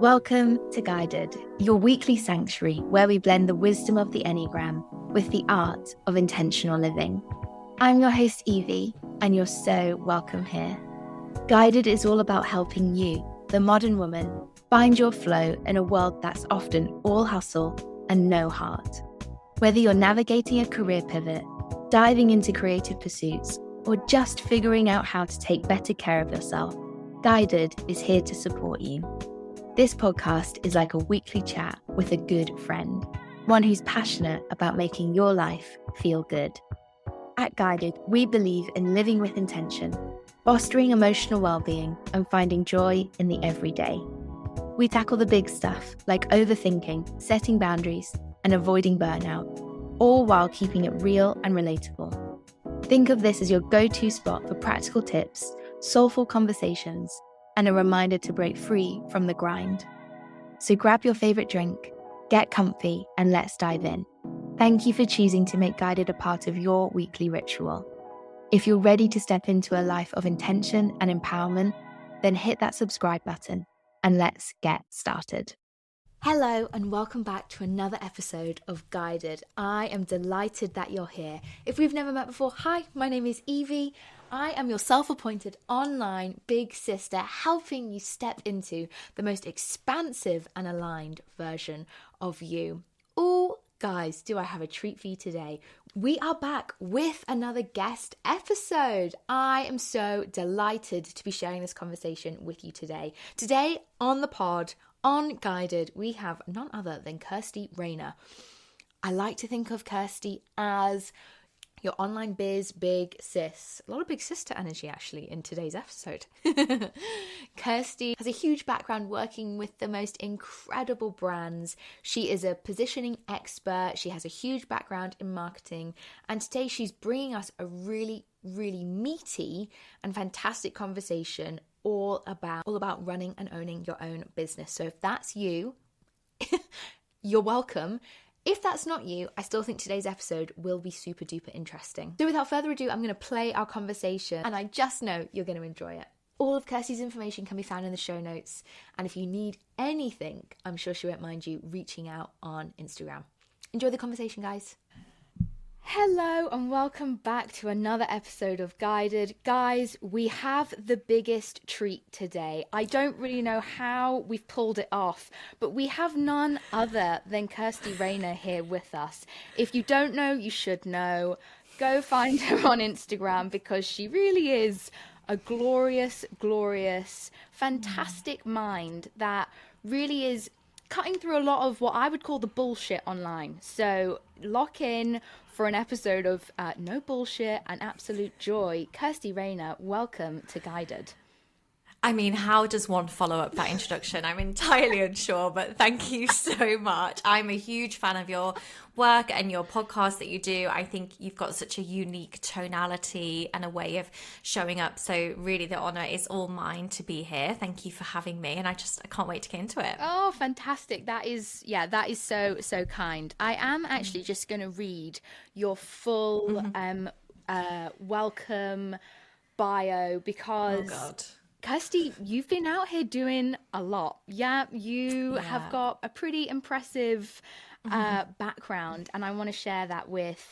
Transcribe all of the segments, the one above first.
Welcome to Guided, your weekly sanctuary where we blend the wisdom of the Enneagram with the art of intentional living. I'm your host Evie, and you're so welcome here. Guided is all about helping you, the modern woman, find your flow in a world that's often all hustle and no heart. Whether you're navigating a career pivot, diving into creative pursuits, or just figuring out how to take better care of yourself, Guided is here to support you. This podcast is like a weekly chat with a good friend, one who's passionate about making your life feel good. At Guided, we believe in living with intention, fostering emotional well-being, and finding joy in the everyday. We tackle the big stuff like overthinking, setting boundaries, and avoiding burnout, all while keeping it real and relatable. Think of this as your go-to spot for practical tips, soulful conversations, and a reminder to break free from the grind. So grab your favorite drink, get comfy, and let's dive in. Thank you for choosing to make Guided a part of your weekly ritual. If you're ready to step into a life of intention and empowerment, then hit that subscribe button and let's get started. Hello and welcome back to another episode of Guided. I am delighted that you're here. If we've never met before, hi, my name is Evie. I am your self-appointed online big sister, helping you step into the most expansive and aligned version of you. Oh, guys, do I have a treat for you today. We are back with another guest episode. I am so delighted to be sharing this conversation with you today. Today on the pod, on Guided, we have none other than Kirsty Raynor. I like to think of Kirsty as your online biz big sis. A lot of big sister energy actually in today's episode. Kirsty has a huge background working with the most incredible brands. She is a positioning expert. She has a huge background in marketing. And today she's bringing us a really, really meaty and fantastic conversation all about running and owning your own business. So if that's you, you're welcome. If that's not you, I still think today's episode will be super duper interesting. So without further ado, I'm going to play our conversation and I just know you're going to enjoy it. All of Kirsty's information can be found in the show notes. And if you need anything, I'm sure she won't mind you reaching out on Instagram. Enjoy the conversation, guys. Hello and welcome back to another episode of Guided. Guys, we have the biggest treat today. I don't really know how we've pulled it off, but we have none other than Kirsty Raynor here with us. If you don't know, you should know. Go find her on Instagram because she really is a glorious, glorious, fantastic mind that really is cutting through a lot of what I would call the bullshit online. So lock in for an episode of no bullshit and absolute joy. Kirsty Raynor, welcome to Guided. I mean, how does one follow up that introduction? I'm entirely unsure, but thank you so much. I'm a huge fan of your work and your podcast that you do. I think you've got such a unique tonality and a way of showing up. So really the honor is all mine to be here. Thank you for having me. And I can't wait to get into it. Oh, fantastic. That is so kind. I am actually just going to read your full welcome bio because... Oh, God. Kirsty, you've been out here doing a lot. Yeah, you have got a pretty impressive background, and I want to share that with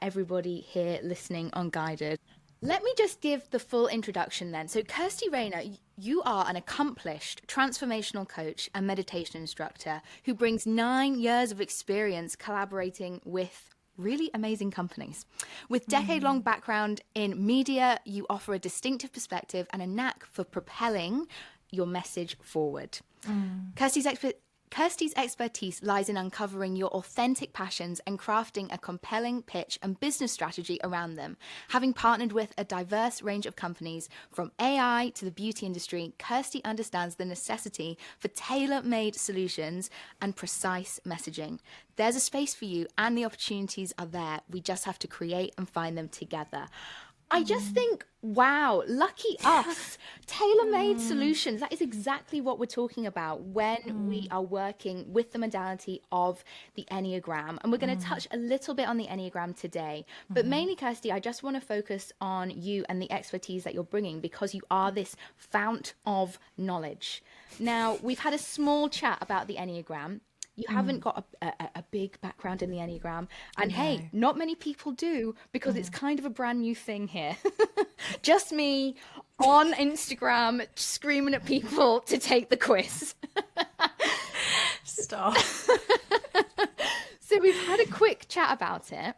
everybody here listening on Guided. Let me just give the full introduction then. So Kirsty Raynor, you are an accomplished transformational coach and meditation instructor who brings 9 years of experience collaborating with really amazing companies. With decade-long background in media, you offer a distinctive perspective and a knack for propelling your message forward. Kirsty's expertise lies in uncovering your authentic passions and crafting a compelling pitch and business strategy around them. Having partnered with a diverse range of companies, from AI to the beauty industry, Kirsty understands the necessity for tailor-made solutions and precise messaging. There's a space for you and the opportunities are there. We just have to create and find them together. I just think, wow, lucky us. Tailor-made solutions. That is exactly what we're talking about when we are working with the modality of the Enneagram. And we're going to touch a little bit on the Enneagram today. But mainly, Kirsty, I just want to focus on you and the expertise that you're bringing, because you are this fount of knowledge. Now, we've had a small chat about the Enneagram. You haven't got a big background in the Enneagram. And hey, not many people do, because it's kind of a brand new thing here. Just me on Instagram screaming at people to take the quiz. Stop. So we've had a quick chat about it,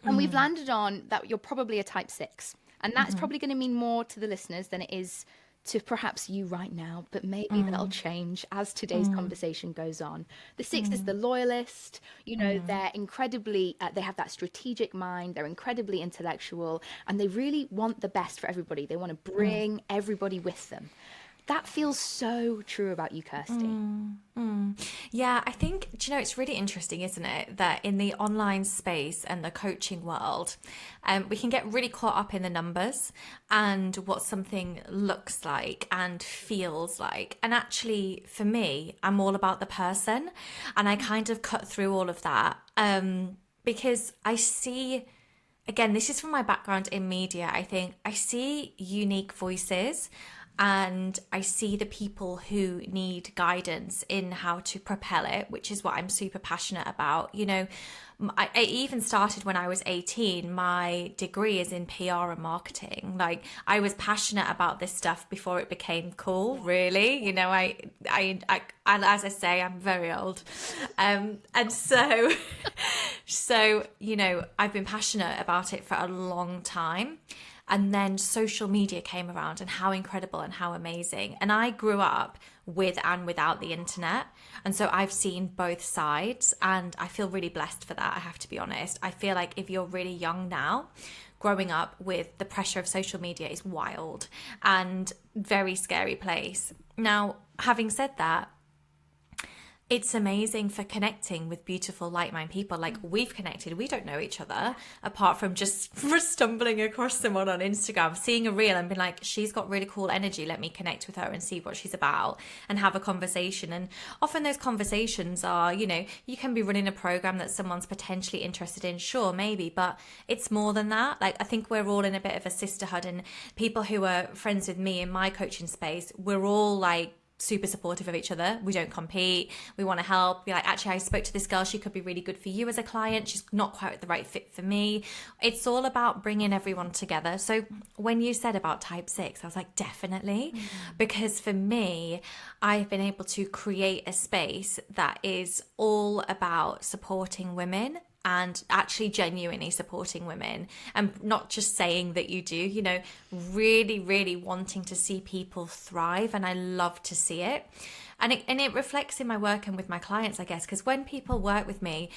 and we've landed on that you're probably a type 6. And that's probably going to mean more to the listeners than it is to perhaps you right now, but maybe that'll change as today's conversation goes on. The 6 is the loyalist. You know, they're incredibly, they have that strategic mind, they're incredibly intellectual, and they really want the best for everybody. They want to bring everybody with them. That feels so true about you, Kirsty. Yeah, I think, do you know, it's really interesting, isn't it, that in the online space and the coaching world, we can get really caught up in the numbers and what something looks like and feels like. And actually, for me, I'm all about the person, and I kind of cut through all of that because I see, again, this is from my background in media. I think I see unique voices, and I see the people who need guidance in how to propel it, which is what I'm super passionate about. You know, I even started when I was 18. My degree is in PR and marketing. Like, I was passionate about this stuff before it became cool, really. You know, I and as I say, I'm very old. And so, you know, I've been passionate about it for a long time. And then social media came around, and how incredible and how amazing. And I grew up with and without the internet. And so I've seen both sides, and I feel really blessed for that, I have to be honest. I feel like if you're really young now, growing up with the pressure of social media is wild and very scary place. Now, having said that, it's amazing for connecting with beautiful, like-minded people. Like, we've connected. We don't know each other apart from just stumbling across someone on Instagram, seeing a reel and being like, she's got really cool energy. Let me connect with her and see what she's about and have a conversation. And often those conversations are, you know, you can be running a program that someone's potentially interested in. Sure, maybe, but it's more than that. Like, I think we're all in a bit of a sisterhood, and people who are friends with me in my coaching space, we're all like, super supportive of each other. We don't compete. We want to help. Be like, actually, I spoke to this girl. She could be really good for you as a client. She's not quite the right fit for me. It's all about bringing everyone together. So when you said about type 6, I was like, definitely. Because for me, I've been able to create a space that is all about supporting women, and actually genuinely supporting women, and not just saying that you do, you know, really, really wanting to see people thrive. And I love to see it. And it reflects in my work and with my clients, I guess, because when people work with me,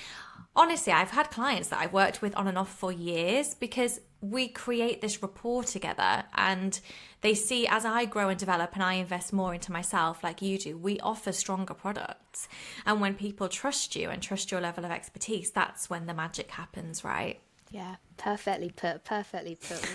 honestly, I've had clients that I've worked with on and off for years, because we create this rapport together, and they see as I grow and develop and I invest more into myself like you do, we offer stronger products. And when people trust you and trust your level of expertise, that's when the magic happens, right? Yeah, perfectly put.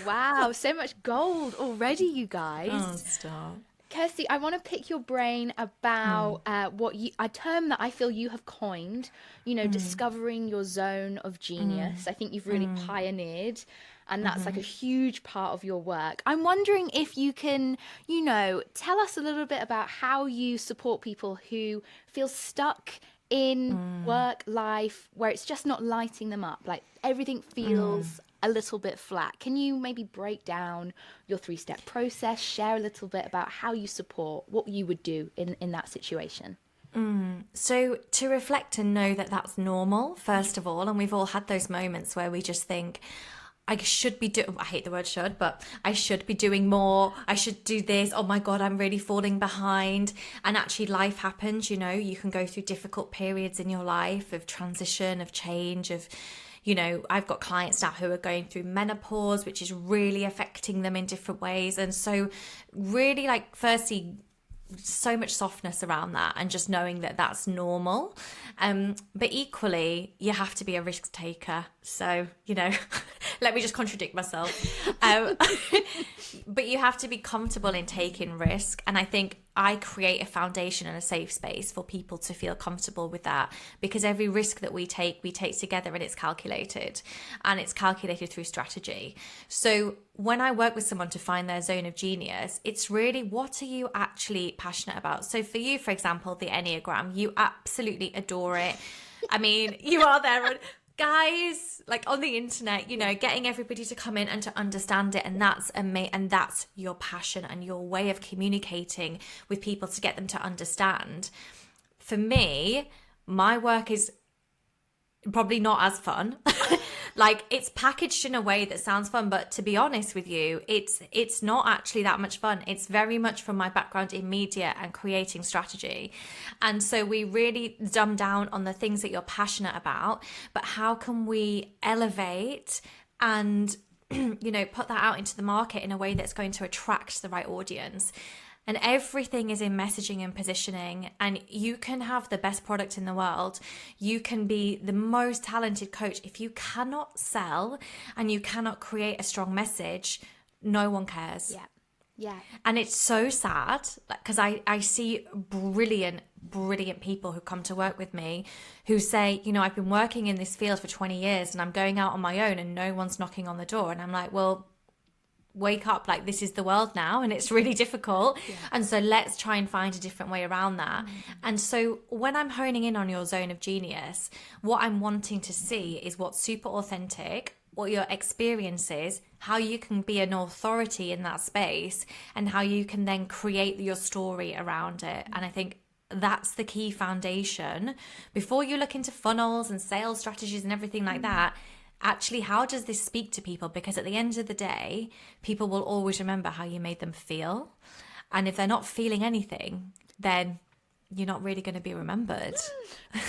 Wow, so much gold already, you guys. Oh, stop. Kirsty, I want to pick your brain about a term that I feel you have coined, you know, discovering your zone of genius. I think you've really pioneered, and that's like a huge part of your work. I'm wondering if you can, you know, tell us a little bit about how you support people who feel stuck in work life where it's just not lighting them up, like everything feels a little bit flat. Can you maybe break down your 3-step process, share a little bit about how you support, what you would do in that situation? So to reflect and know that that's normal, first of all, and we've all had those moments where we just think, I should be doing, I hate the word should, but I should be doing more. I should do this. Oh my God, I'm really falling behind. And actually life happens, you know, you can go through difficult periods in your life of transition, of change, of, you know, I've got clients now who are going through menopause, which is really affecting them in different ways. And so really, like, firstly, so much softness around that, and just knowing that that's normal. But equally, you have to be a risk taker. So, you know, let me just contradict myself. But you have to be comfortable in taking risk. And I think I create a foundation and a safe space for people to feel comfortable with that, because every risk that we take together, and it's calculated through strategy. So when I work with someone to find their zone of genius, it's really, what are you actually passionate about? So for you, for example, the Enneagram, you absolutely adore it. I mean, you are there on, guys, like on the internet, you know, getting everybody to come in and to understand it. And that's and that's your passion and your way of communicating with people to get them to understand. For me, my work is probably not as fun. Like, it's packaged in a way that sounds fun, but to be honest with you, it's not actually that much fun. It's very much from my background in media and creating strategy. And so we really dumb down on the things that you're passionate about, but how can we elevate and, you know, put that out into the market in a way that's going to attract the right audience? And everything is in messaging and positioning. And you can have the best product in the world. You can be the most talented coach. If you cannot sell and you cannot create a strong message, no one cares. Yeah. Yeah. And it's so sad, because I see brilliant people who come to work with me who say, you know, I've been working in this field for 20 years and I'm going out on my own and no one's knocking on the door. And I'm like, well, wake up, like, this is the world now and it's really difficult. Yeah. And so let's try and find a different way around that. And so when I'm honing in on your zone of genius, what I'm wanting to see is what's super authentic, what your experience is, how you can be an authority in that space, and how you can then create your story around it. And I think that's the key foundation before you look into funnels and sales strategies and everything like that. Actually, how does this speak to people? Because at the end of the day, people will always remember how you made them feel. And if they're not feeling anything, then you're not really going to be remembered.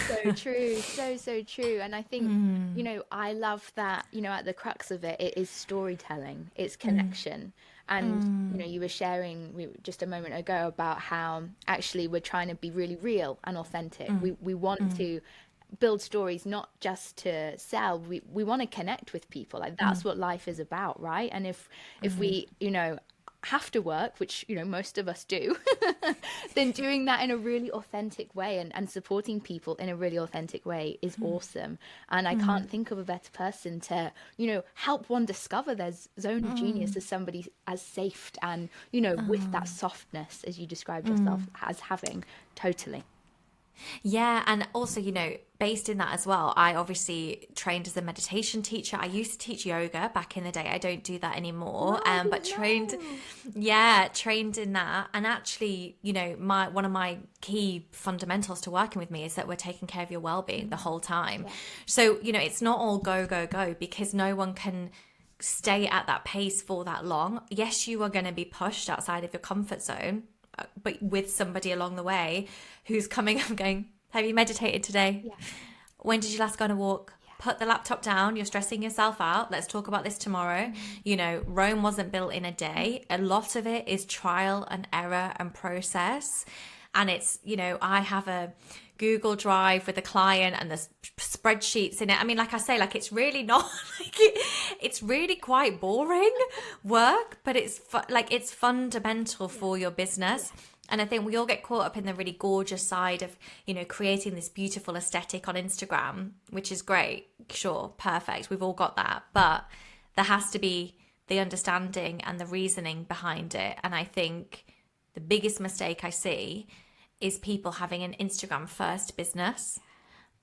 So true. So true. And I think, you know, I love that, you know, at the crux of it, it is storytelling, it's connection. And, you know, you were sharing just a moment ago about how actually we're trying to be really real and authentic. We want to build stories not just to sell. We want to connect with people. Like, that's what life is about, right? And if we, you know, have to work, which, you know, most of us do, then doing that in a really authentic way and supporting people in a really authentic way is awesome. And I can't think of a better person to, you know, help one discover their zone of genius as somebody as safe and, you know, with that softness as you described yourself as having. Totally. Yeah. And also, you know, based in that as well, I obviously trained as a meditation teacher. I used to teach yoga back in the day. I don't do that anymore. Trained in that. And actually, you know, one of my key fundamentals to working with me is that we're taking care of your well-being the whole time. Yeah. So, you know, it's not all go, because no one can stay at that pace for that long. Yes, you are going to be pushed outside of your comfort zone, but with somebody along the way who's coming up going, have you meditated today? Yeah. When did you last go on a walk? Yeah. Put the laptop down. You're stressing yourself out. Let's talk about this tomorrow. You know, Rome wasn't built in a day. A lot of it is trial and error and process. And it's, you know, I have a Google Drive with a client and there's spreadsheets in it. I mean, like I say, like, it's really not like it's really quite boring work, but it's it's fundamental for your business. And I think we all get caught up in the really gorgeous side of, you know, creating this beautiful aesthetic on Instagram, which is great. Sure, perfect. We've all got that. But there has to be the understanding and the reasoning behind it. And I think the biggest mistake I see is people having an Instagram first business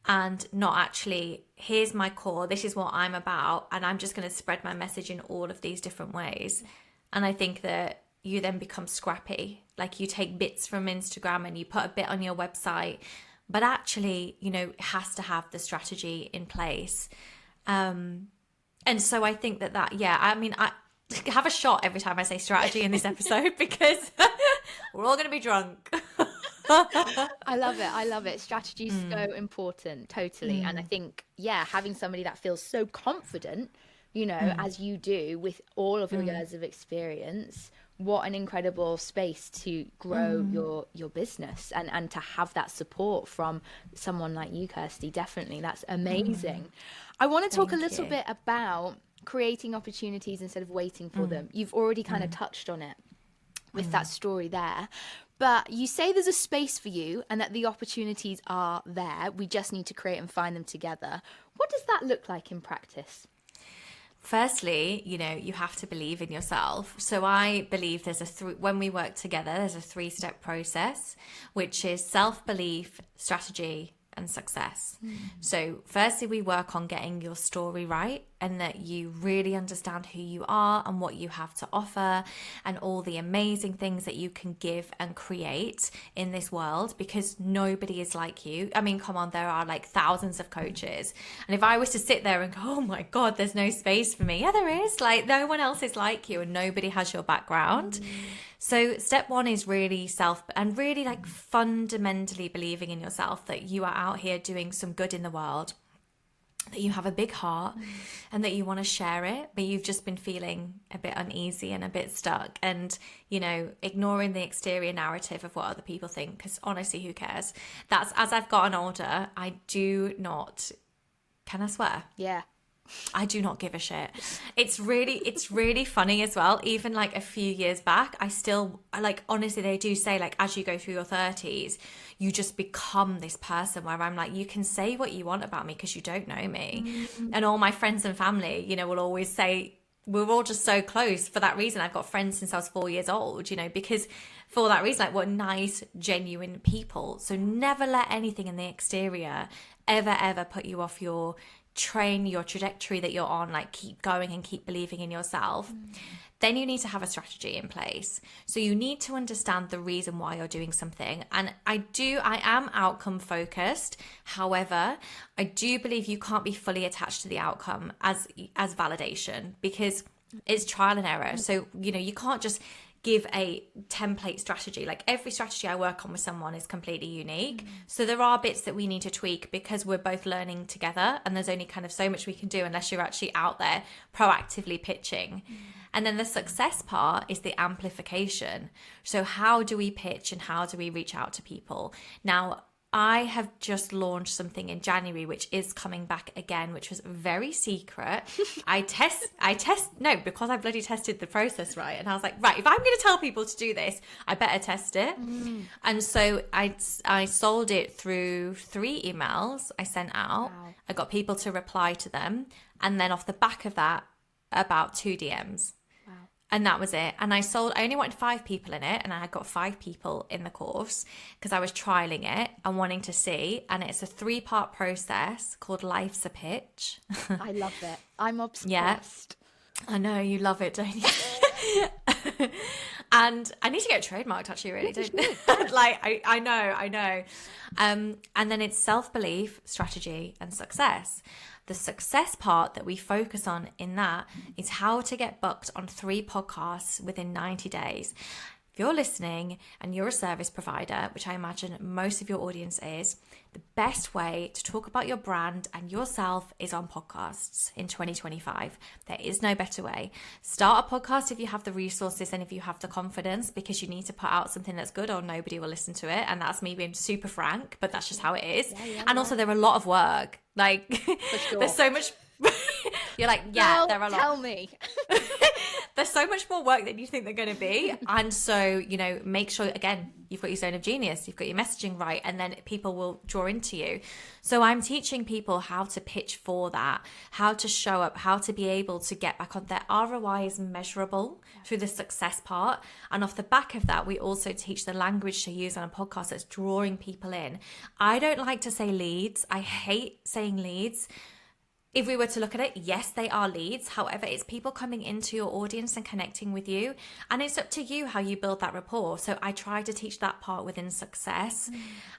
and not actually, here's my core, this is what I'm about, and I'm just going to spread my message in all of these different ways. And I think that you then become scrappy. Like, you take bits from Instagram and you put a bit on your website, but actually, you know, it has to have the strategy in place. And so I think I mean, I have a shot every time I say strategy in this episode because we're all going to be drunk. I love it. Strategy is so important. Totally. And I think, having somebody that feels so confident, you know, as you do with all of your years of experience, what an incredible space to grow your business and to have that support from someone like you, Kirsty. Definitely. That's amazing. I want to talk a little bit about creating opportunities instead of waiting for them. You've already kind of touched on it with that story there. But you say there's a space for you and that the opportunities are there. We just need to create and find them together. What does that look like in practice? Firstly, you have to believe in yourself. So I believe when we work together, there's a 3-step process, which is self-belief, strategy, and success. So firstly, we work on getting your story right, and that you really understand who you are and what you have to offer and all the amazing things that you can give and create in this world, because nobody is like you. I mean, come on, there are like thousands of coaches. And if I was to sit there and go, oh my God, there's no space for me. Yeah, there is. Like, no one else is like you and nobody has your background. So step 1 is really and really like fundamentally believing in yourself, that you are out here doing some good in the world, that you have a big heart and that you want to share it, but you've just been feeling a bit uneasy and a bit stuck, and ignoring the exterior narrative of what other people think, because honestly, who cares? That's, as I've gotten older, I do not, can I swear? Yeah. I do not give a shit. It's really funny as well. Even like a few years back, I still, like, honestly, they do say, like, as you go through your 30s, you just become this person where I'm like, you can say what you want about me because you don't know me. And all my friends and family, will always say, we're all just so close for that reason. I've got friends since I was 4 years old, because for that reason, like, we're nice, genuine people. So never let anything in the exterior ever put you off your trajectory that you're on. Like, keep going and keep believing in yourself. Then you need to have a strategy in place. So you need to understand the reason why you're doing something. And I am outcome focused. However, I do believe you can't be fully attached to the outcome as validation, because it's trial and error. So, you can't just give a template strategy. Like, every strategy I work on with someone is completely unique. So there are bits that we need to tweak because we're both learning together, and there's only kind of so much we can do unless you're actually out there proactively pitching. And then the success part is the amplification. So how do we pitch and how do we reach out to people? Now, I have just launched something in January, which is coming back again, which was very secret. Because I bloody tested the process, right? And I was like, right, if I'm going to tell people to do this, I better test it. And so I sold it through 3 emails I sent out. Wow. I got people to reply to them. And then off the back of that, about 2 DMs. And that was it. And I only wanted 5 people in it. And I had got 5 people in the course because I was trialing it and wanting to see. And it's a 3-part process called Life's a Pitch. I love it. I'm obsessed. Yeah. I know you love it, don't you? And I need to get trademarked, actually, really, don't you? Like, I know. And then it's self-belief, strategy, and success. The success part that we focus on in that is how to get booked on 3 podcasts within 90 days. If you're listening and you're a service provider, which I imagine most of your audience is, the best way to talk about your brand and yourself is on podcasts in 2025. There is no better way. Start a podcast if you have the resources and if you have the confidence, because you need to put out something that's good or nobody will listen to it. And that's me being super frank, but that's just how it is. And also, there are a lot of work. Like, sure. There's so much. You're like, yeah, there are a lot. Tell me. There's so much more work than you think they're going to be. And so, make sure, again, you've got your zone of genius, you've got your messaging right, and then people will draw into you. So I'm teaching people how to pitch for that, how to show up, how to be able to get back on. Their ROI is measurable through the success part. And off the back of that, we also teach the language to use on a podcast that's drawing people in. I don't like to say leads. I hate saying leads. If we were to look at it, yes, they are leads. However, it's people coming into your audience and connecting with you. And it's up to you how you build that rapport. So I try to teach that part within success.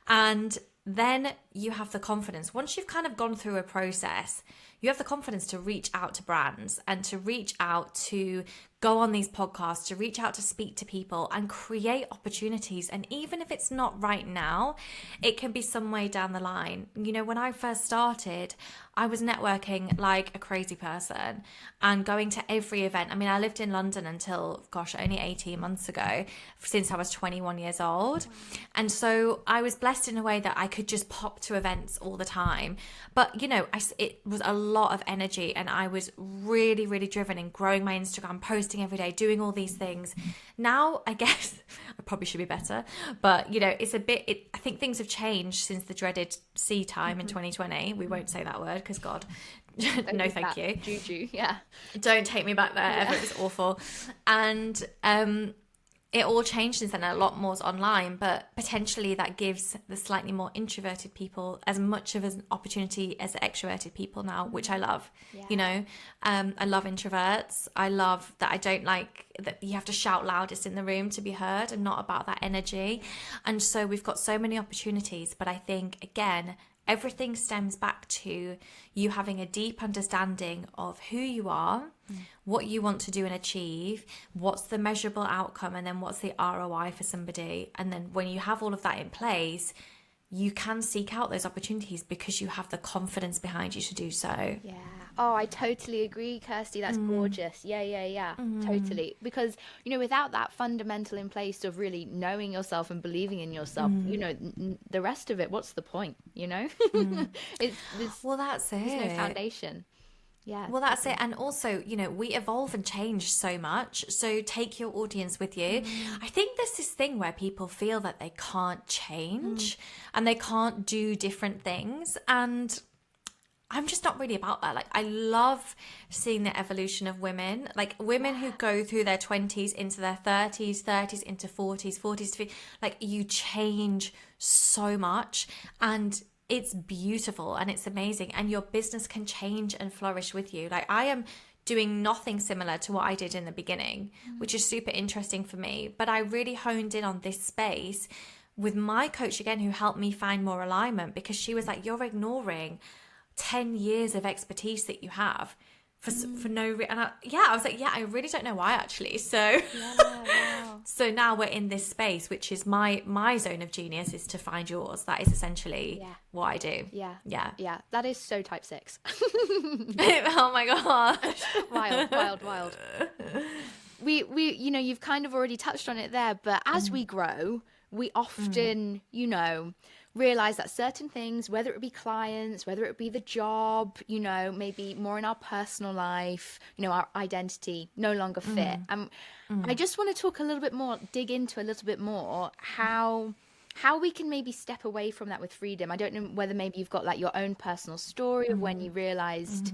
And then you have the confidence. Once you've kind of gone through a process, you have the confidence to reach out to brands and to reach out to go on these podcasts, to reach out to speak to people and create opportunities. And even if it's not right now, it can be some way down the line. When I first started, I was networking like a crazy person and going to every event. I mean, I lived in London until, only 18 months ago, since I was 21 years old. And so I was blessed in a way that I could just pop to events all the time. But, you know, it was a lot of energy, and I was really, really driven in growing my Instagram, posting every day, doing all these things. Now, I guess I probably should be better, but, you know, it's a bit, I think things have changed since the dreaded C time in 2020. We won't say that word because God, no, thank you. Juju, yeah. Don't take me back there ever. It was awful. And it all changed since then. A lot more's online, but potentially that gives the slightly more introverted people as much of an opportunity as the extroverted people now, which I love. You know, I love introverts. I love that I don't like that you have to shout loudest in the room to be heard. I'm not about that energy. And so we've got so many opportunities, but I think, again, everything stems back to you having a deep understanding of who you are, what you want to do and achieve, what's the measurable outcome, and then what's the ROI for somebody. And then when you have all of that in place, you can seek out those opportunities because you have the confidence behind you to do so. Yeah. Oh, I totally agree, Kirsty. That's gorgeous. Yeah. Totally. Because, you know, without that fundamental in place of really knowing yourself and believing in yourself, you know, the rest of it, what's the point, you know? Well, that's it. There's no foundation. Yeah. Well, that's it. And also, you know, we evolve and change so much. So take your audience with you. I think there's this thing where people feel that they can't change and they can't do different things. And I'm just not really about that. Like, I love seeing the evolution of women, like women who go through their 20s into their 30s, 30s into 40s, 40s to 50s. Like, you change so much, and it's beautiful and it's amazing, and your business can change and flourish with you. Like, I am doing nothing similar to what I did in the beginning, which is super interesting for me. But I really honed in on this space with my coach again, who helped me find more alignment, because she was like, you're ignoring 10 years of expertise that you have for no reason. And I was like, I really don't know why, actually. So Wow. so now we're in this space, which is my zone of genius, is to find yours. That is essentially what I do. Yeah. That is so type 6. Oh my gosh. Wild. We you know, you've kind of already touched on it there, but as we grow, we often, you know, realize that certain things, whether it be clients, whether it be the job, you know, maybe more in our personal life, you know, our identity no longer fit. I just want to talk a little bit more, dig into a little bit more how we can maybe step away from that with freedom. I don't know whether maybe you've got like your own personal story of when you realized,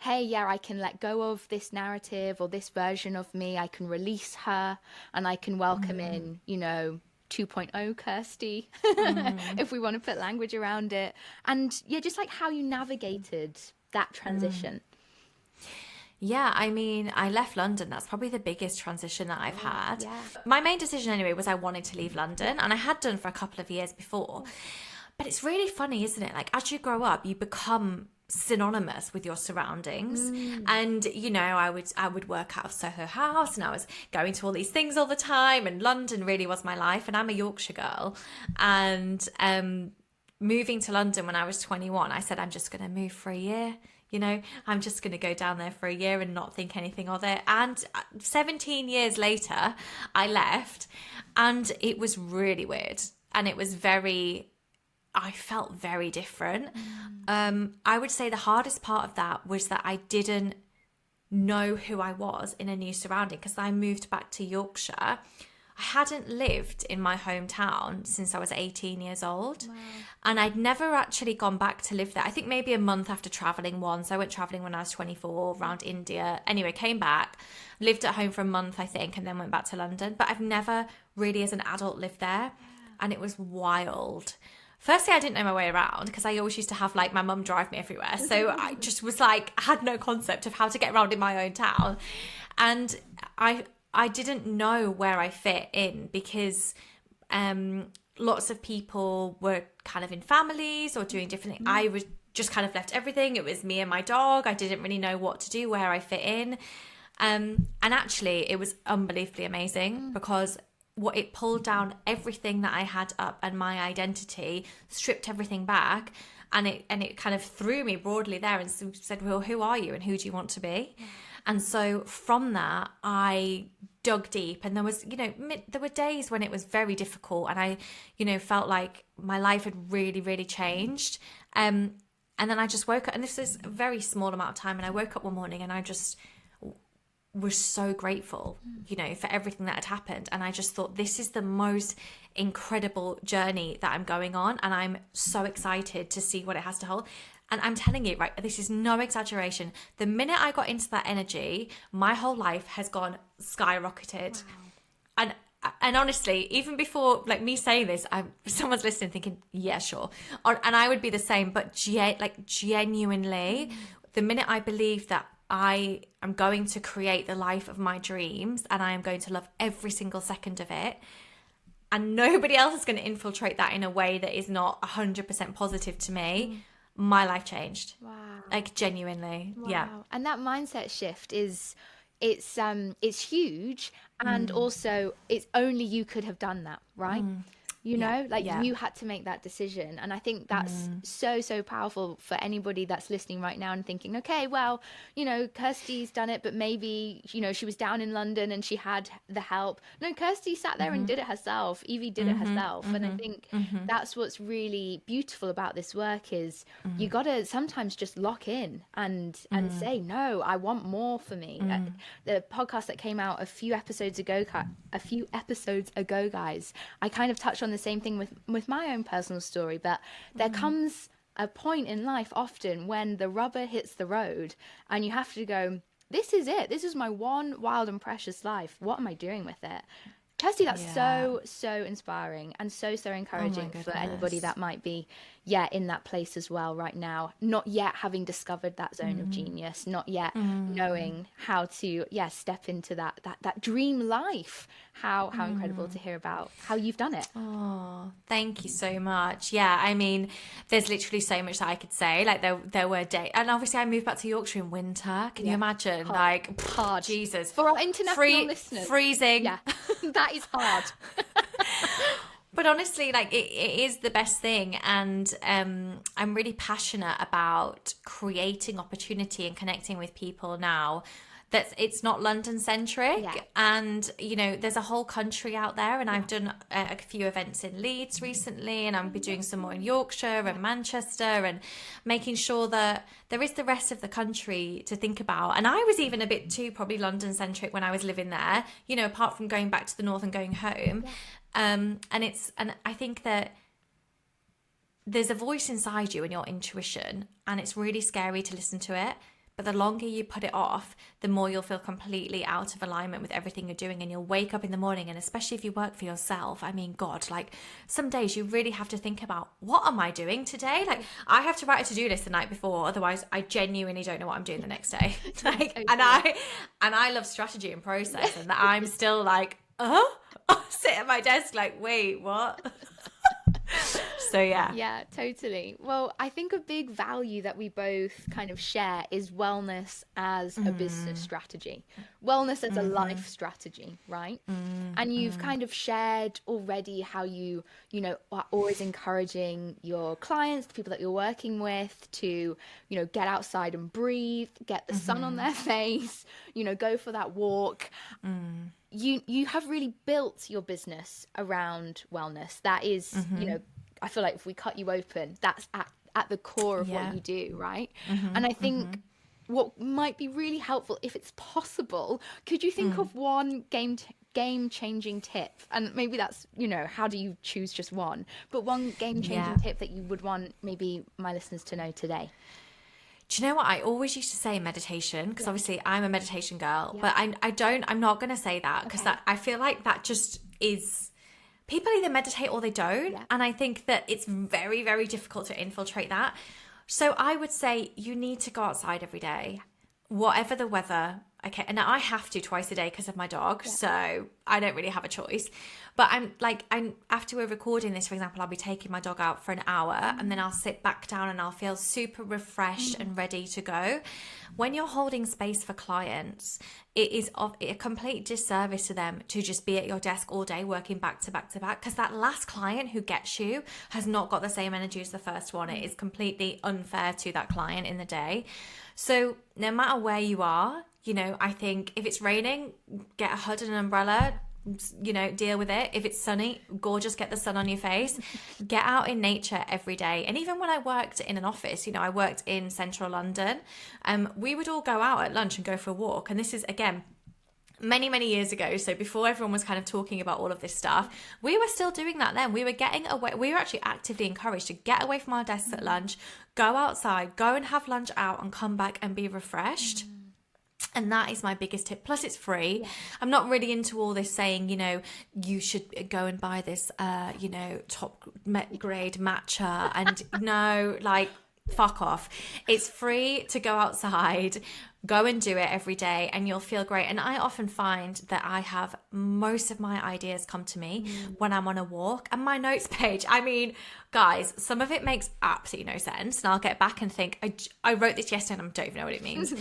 hey, I can let go of this narrative or this version of me. I can release her and I can welcome in, you know, 2.0 Kirsty, if we want to put language around it. And just like how you navigated that transition. Yeah, I mean, I left London. That's probably the biggest transition that I've had. My main decision anyway was I wanted to leave London, and I had done for a couple of years before. But it's really funny, isn't it? Like, as you grow up, you become synonymous with your surroundings. And, you know, I would work out of Soho House, and I was going to all these things all the time, and London really was my life. And I'm a Yorkshire girl, and moving to London when I was 21, I said, I'm just going to move for a year. You know, I'm just going to go down there for a year and not think anything of it. And 17 years later, I left, and it was really weird. And it was I felt very different. I would say the hardest part of that was that I didn't know who I was in a new surrounding, because I moved back to Yorkshire. I hadn't lived in my hometown since I was 18 years old. Wow. And I'd never actually gone back to live there. I think maybe a month after traveling once. I went traveling when I was 24 around India. Anyway, came back, lived at home for a month, I think, and then went back to London. But I've never really as an adult lived there. And it was wild. Firstly, I didn't know my way around, because I always used to have like my mum drive me everywhere. So I just was like, had no concept of how to get around in my own town. And I didn't know where I fit in, because lots of people were kind of in families or doing different things. I was just kind of left everything. It was me and my dog. I didn't really know what to do, where I fit in. And actually, it was unbelievably amazing, because it pulled down everything that I had up and my identity, stripped everything back, and it kind of threw me broadly there and said, well, who are you and who do you want to be? And so from that, I dug deep, and there was, there were days when it was very difficult, and I, felt like my life had really, really changed. And then I just woke up, and this is a very small amount of time, and I woke up one morning and I just was so grateful, for everything that had happened. And I just thought, this is the most incredible journey that I'm going on, and I'm so excited to see what it has to hold. And I'm telling you, right, this is no exaggeration. The minute I got into that energy, my whole life has gone skyrocketed. Wow. And honestly, even before like me saying this, someone's listening thinking, yeah, sure. And I would be the same, but genuinely, the minute I believe that I am going to create the life of my dreams, and I am going to love every single second of it, and nobody else is going to infiltrate that in a way that is not 100% positive to me, my life changed. Wow. Like genuinely. Wow. Yeah. And that mindset shift it's huge, and also it's only you could have done that, right? You had to make that decision. And I think that's so powerful for anybody that's listening right now and thinking, okay, well, Kirsty's done it, but maybe, she was down in London and she had the help. No, Kirsty sat there and did it herself. Evie did it herself. And I think that's what's really beautiful about this work is you got to sometimes just lock in and say, no, I want more for me. The podcast that came out a few episodes ago, guys, I kind of touched on the same thing with my own personal story, but there comes a point in life often when the rubber hits the road and you have to go, this is it, this is my one wild and precious life, what am I doing with it? Kirsty, that's so inspiring and so encouraging for anybody that might be in that place as well right now, not yet having discovered that zone of genius, not yet knowing how to step into that dream life. How incredible to hear about how you've done it. Oh, thank you so much. Yeah, I mean, there's literally so much that I could say. Like there were days, and obviously I moved back to Yorkshire in winter. Can you imagine? Hard. Like hard. Jesus, for our international listeners, freezing. Yeah, that is hard. But honestly, like it is the best thing, and I'm really passionate about creating opportunity and connecting with people now. That it's not London centric, and there's a whole country out there, and I've done a few events in Leeds recently, and I'll be doing some more in Yorkshire and Manchester, and making sure that there is the rest of the country to think about. And I was even a bit too probably London centric when I was living there, apart from going back to the north and going home. And I think that there's a voice inside you and your intuition, and it's really scary to listen to it. But the longer you put it off, the more you'll feel completely out of alignment with everything you're doing. And you'll wake up in the morning, and especially if you work for yourself, I mean, God, like some days you really have to think about, what am I doing today? Like I have to write a to-do list the night before. Otherwise, I genuinely don't know what I'm doing the next day. And I love strategy and process, and that I'm still like, sit at my desk like, wait, what? So yeah, totally. Well, I think a big value that we both kind of share is wellness as a business strategy, wellness as a life strategy, right? And you've kind of shared already how you are always encouraging your clients, the people that you're working with, to get outside and breathe, get the sun on their face, go for that walk. You have really built your business around wellness. That is, I feel like if we cut you open, that's at the core of what you do, right? And I think what might be really helpful, if it's possible, could you think of one game-changing tip? And maybe that's, how do you choose just one? But one game-changing tip that you would want maybe my listeners to know today. Do you know what? I always used to say meditation, because obviously I'm a meditation girl, but I'm not going to say that, because I feel like that just is, people either meditate or they don't. And I think that it's very, very difficult to infiltrate that. So I would say you need to go outside every day, whatever the weather. Okay, and now I have to twice a day because of my dog, so I don't really have a choice. But I'm after we're recording this, for example, I'll be taking my dog out for an hour, and then I'll sit back down and I'll feel super refreshed and ready to go. When you're holding space for clients, it is a complete disservice to them to just be at your desk all day working back to back to back, because that last client who gets you has not got the same energy as the first one. It is completely unfair to that client in the day. So no matter where you are, I think if it's raining, get a hood and an umbrella, deal with it. If it's sunny, gorgeous, get the sun on your face. Get out in nature every day. And even when I worked in an office, I worked in central London, we would all go out at lunch and go for a walk. And this is, again, many years ago, so before everyone was kind of talking about all of this stuff, we were still doing that then. We were getting away, we were actually actively encouraged to get away from our desks at lunch, go outside, go and have lunch out, and come back and be refreshed. And that is my biggest tip. Plus, it's free. Yeah. I'm not really into all this saying, you should go and buy this, top grade matcha. And no, like, fuck off. It's free to go outside, go and do it every day, and you'll feel great. And I often find that I have most of my ideas come to me when I'm on a walk. And my notes page, I mean, guys, some of it makes absolutely no sense. And I'll get back and think, I wrote this yesterday and I don't even know what it means.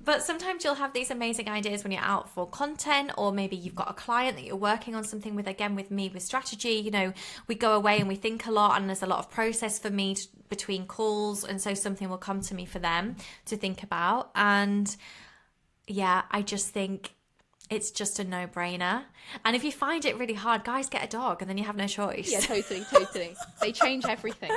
But sometimes you'll have these amazing ideas when you're out for content, or maybe you've got a client that you're working on something with. Again, with me, with strategy, we go away and we think a lot, and there's a lot of process for me between calls. And so something will come to me for them to think about. And yeah, I just think it's just a no-brainer. And if you find it really hard, guys, get a dog, and then you have no choice. Yeah, totally. They change everything.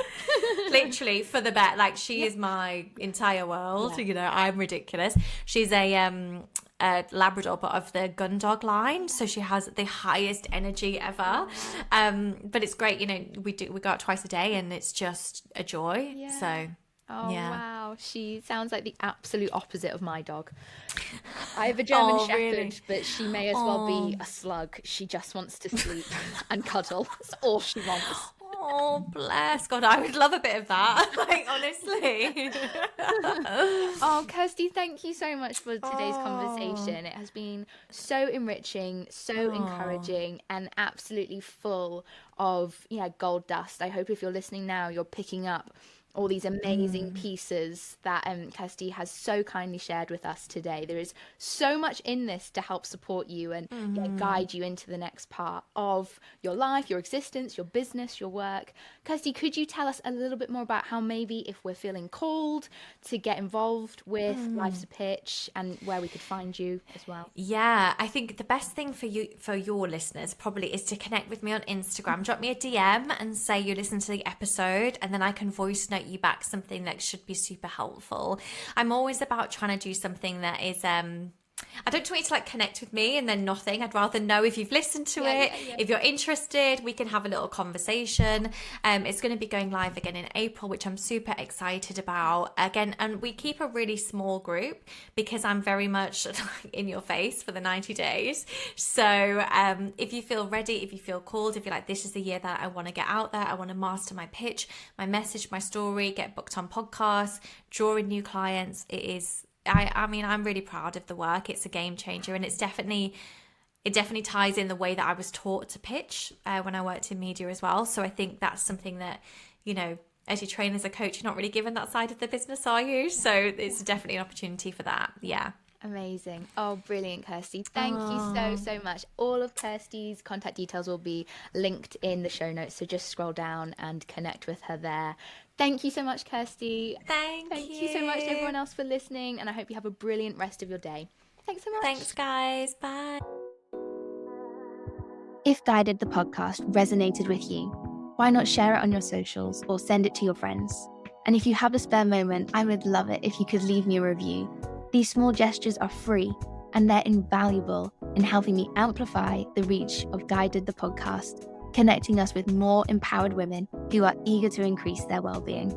Literally for the bet. Like, she is my entire world. Yeah. I'm ridiculous. She's a Labrador, but of the gun dog line, so she has the highest energy ever. But it's great. We go out twice a day, and it's just a joy. Yeah. So. Oh, yeah. Wow. She sounds like the absolute opposite of my dog. I have a German Shepherd, really? But she may as well be a slug. She just wants to sleep and cuddle. That's all she wants. Oh, bless. God, I would love a bit of that. Like, honestly. Oh, Kirsty, thank you so much for today's conversation. It has been so enriching, so encouraging, and absolutely full of gold dust. I hope if you're listening now, you're picking up all these amazing pieces that Kirsty has so kindly shared with us today. There is so much in this to help support you and guide you into the next part of your life, your existence, your business, your work. Kirsty, could you tell us a little bit more about how maybe if we're feeling called to get involved with Life's a Pitch, and where we could find you as well? Yeah, I think the best thing for your listeners probably is to connect with me on Instagram. Drop me a DM and say you listened to the episode, and then I can voice note you back something that should be super helpful. I'm always about trying to do something that is I don't want you to connect with me and then nothing. I'd rather know if you've listened to it. Yeah. If you're interested, we can have a little conversation. It's going to be going live again in April, which I'm super excited about. Again, and we keep a really small group because I'm very much in your face for the 90 days. So if you feel ready, if you feel called, if you're like, this is the year that I want to get out there, I want to master my pitch, my message, my story, get booked on podcasts, draw in new clients, it is... I mean, I'm really proud of the work. It's a game changer, and it definitely ties in the way that I was taught to pitch when I worked in media as well. So I think that's something that, as you train as a coach, you're not really given that side of the business, are you? So it's definitely an opportunity for that. Yeah. Amazing. Oh, brilliant, Kirsty. Thank you so much. All of Kirsty's contact details will be linked in the show notes, so just scroll down and connect with her there. Thank you so much, Kirsty. Thank you so much to everyone else for listening, and I hope you have a brilliant rest of your day. Thanks so much. Thanks, guys. Bye. If Guided the podcast resonated with you, why not share it on your socials or send it to your friends? And if you have a spare moment, I would love it if you could leave me a review. These small gestures are free, and they're invaluable in helping me amplify the reach of Guided the podcast, connecting us with more empowered women who are eager to increase their well-being.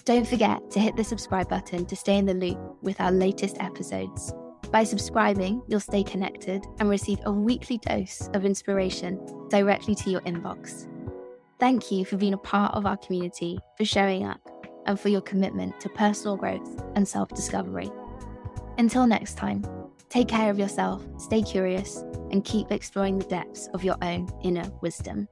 Don't forget to hit the subscribe button to stay in the loop with our latest episodes. By subscribing, you'll stay connected and receive a weekly dose of inspiration directly to your inbox. Thank you for being a part of our community, for showing up, and for your commitment to personal growth and self-discovery. Until next time, take care of yourself, stay curious, and keep exploring the depths of your own inner wisdom.